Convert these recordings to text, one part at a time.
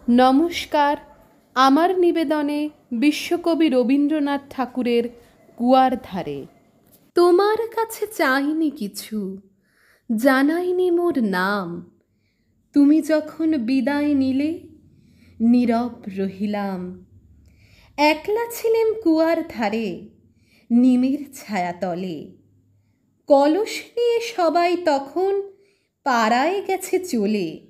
নমস্কার। আমার নিবেদনে বিশ্বকবি রবীন্দ্রনাথ ঠাকুরের কুয়ার ধারে। তোমার কাছে চাইনি কিছু, জানাইনি মোর নাম। তুমি যখন বিদায় নিলে নীরব রহিলাম। একলা ছিলেম কুয়ার ধারে নিমের ছায়াতলে। কলস নিয়ে সবাই তখন পাড়ায় গেছে চলে।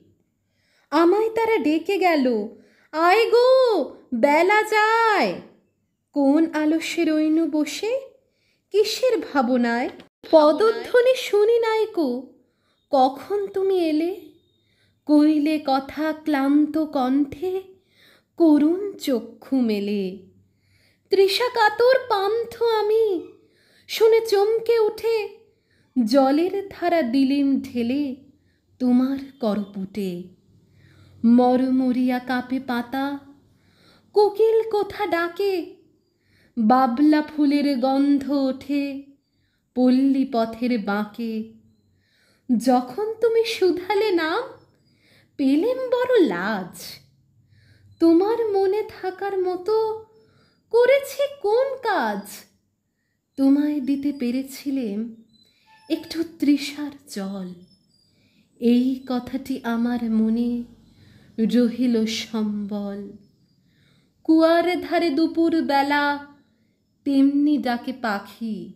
আমায় তারা ডেকে গেল, আয় গো বেলা যায়। কোন আলস্যে রইনু বসে, কিসের ভাবনায়? পদধ্বনি শুনি নাইকো, কখন তুমি এলে? কইলে কথা ক্লান্ত কণ্ঠে, করুণ চক্ষু মেলে। তৃষা কাতর পান্থ আমি, শুনে চমকে উঠে জলের ধারা দিলিম ঢেলে তোমার করপুটে। মরমরিয়া কাঁপে পাতা, কোকিল কোথা ডাকে। বাবলা ফুলের গন্ধ ওঠে পল্লী পথের বাঁকে। যখন তুমি শুধালে নাম, পেলেম বড় লাজ। তোমার মনে থাকার মতো করেছি কোন কাজ? তোমায় দিতে পেরেছিলেম একটু তৃষার জল। এই কথাটি আমার মনে রহিল সম্বল। কুয়ার ধারে দুপুর বেলা তেমনি ডাকে পাখি,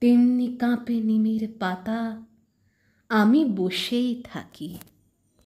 তেমনি কাঁপে নিমের পাতা। আমি বসেই থাকি।